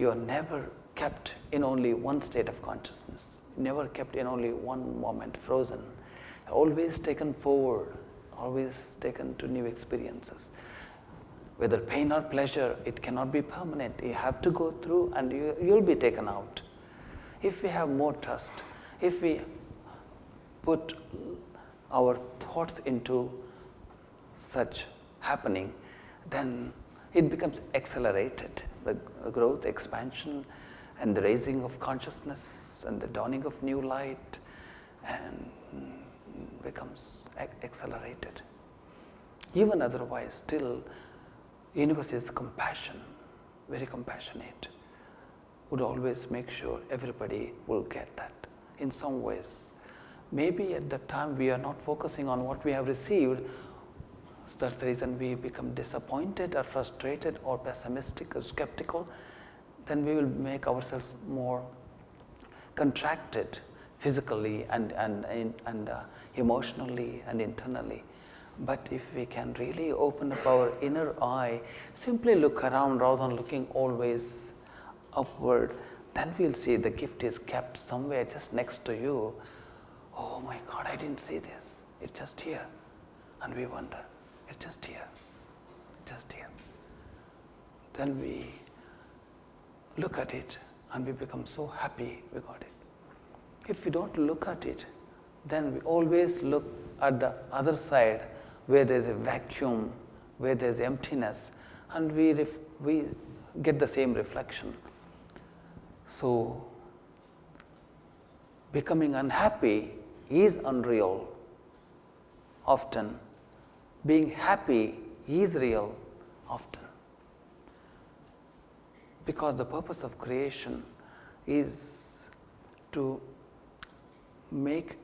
You are never kept in only one state of consciousness, never kept in only one moment, frozen, always taken forward, always taken to new experiences. Whether pain or pleasure, it cannot be permanent. You have to go through and you'll be taken out. If we have more trust, if we put our thoughts into such happening, then it becomes accelerated. The growth, expansion, and the raising of consciousness and the dawning of new light and becomes accelerated. Even otherwise, still, universe is compassion, very compassionate, would always make sure everybody will get that in some ways. Maybe at that time we are not focusing on what we have received, so that's the reason we become disappointed or frustrated or pessimistic or skeptical. Then we will make ourselves more contracted physically and emotionally and internally. But if we can really open up our inner eye, simply look around rather than looking always upward, then we'll see the gift is kept somewhere just next to you. Oh my God, I didn't see this. It's just here. And we wonder, it's just here, just here. Then we look at it and we become so happy we got it. If we don't look at it, then we always look at the other side where there's a vacuum, where there's emptiness, and we get the same reflection. So, becoming unhappy is unreal often. Being happy is real often. Because the purpose of creation is to make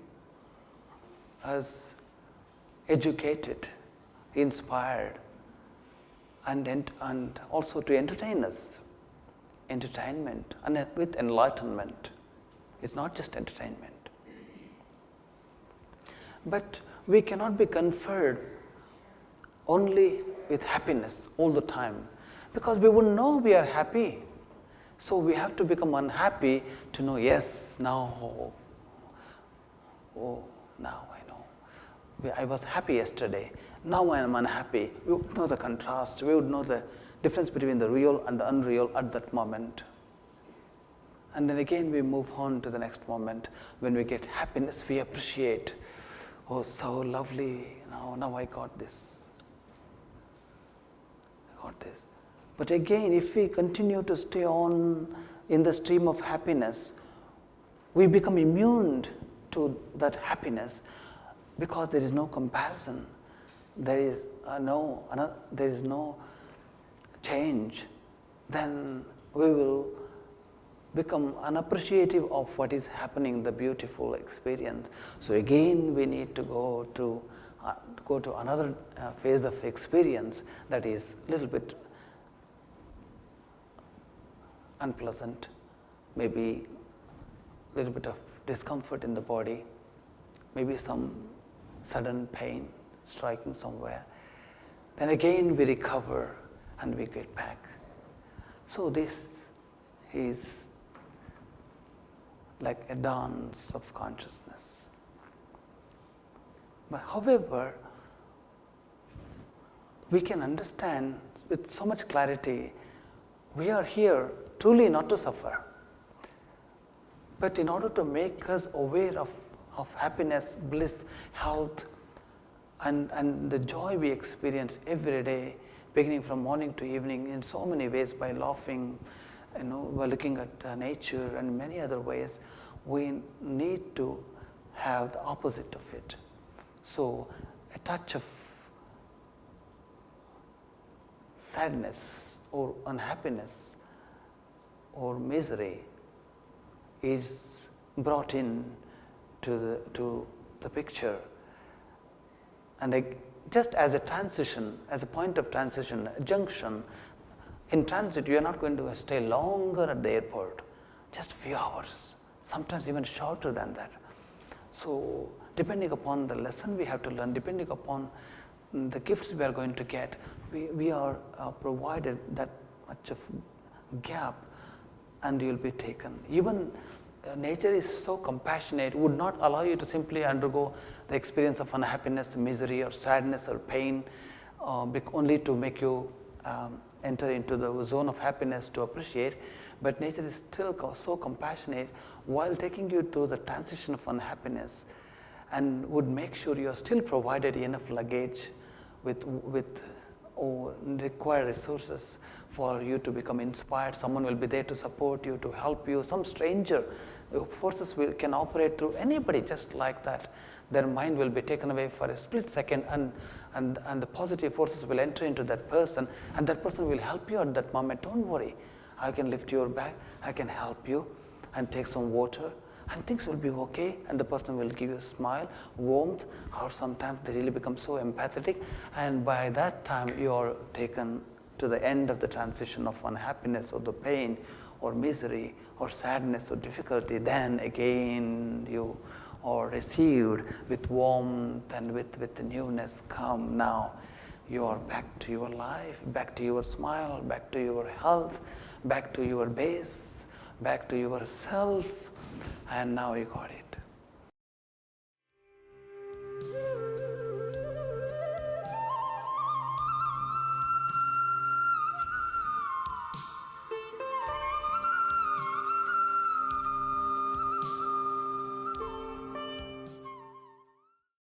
us educated, inspired, and also to entertain us. Entertainment and with enlightenment. It's not just entertainment. But we cannot be conferred only with happiness all the time, because we wouldn't know we are happy. So we have to become unhappy to know, yes, now, now I know. I was happy yesterday, now I am unhappy. We would know the contrast, we would know the difference between the real and the unreal at that moment. And then again we move on to the next moment. When we get happiness, we appreciate, oh, so lovely, now I got this. I got this. But again, if we continue to stay on in the stream of happiness, we become immune to that happiness because there is no comparison. There is no change. Then we will become unappreciative of what is happening, the beautiful experience. So again, we need to go to another phase of experience that is a little bit unpleasant, maybe a little bit of discomfort in the body, maybe some sudden pain striking somewhere. Then again we recover and we get back. So this is like a dance of consciousness. But however, we can understand with so much clarity, we are here truly not to suffer, but in order to make us aware of happiness, bliss, health, and the joy we experience every day, beginning from morning to evening in so many ways, by laughing, by looking at nature and many other ways, we need to have the opposite of it. So a touch of sadness or unhappiness or misery is brought in to the picture, and just as a transition, as a point of transition, a junction. In transit, you are not going to stay longer at the airport, just a few hours, sometimes even shorter than that. So depending upon the lesson we have to learn, depending upon the gifts we are going to get, we are provided that much of gap and you will be taken. Even nature is so compassionate, would not allow you to simply undergo the experience of unhappiness, misery, or sadness, or pain, only to make you enter into the zone of happiness to appreciate. But nature is still so compassionate while taking you through the transition of unhappiness, and would make sure you are still provided enough luggage with required resources for you to become inspired. Someone will be there to support you, to help you. Some stranger forces can operate through anybody just like that. Their mind will be taken away for a split second, and the positive forces will enter into that person, and that person will help you at that moment. Don't worry, I can lift your back, I can help you, and take some water, and things will be okay. And the person will give you a smile, warmth, or sometimes they really become so empathetic, and by that time you are taken to the end of the transition of unhappiness, or the pain, or misery, or sadness, or difficulty. Then again you are received with warmth and with the newness. Come now, you are back to your life, back to your smile, back to your health, back to your base, back to yourself, and now you got it.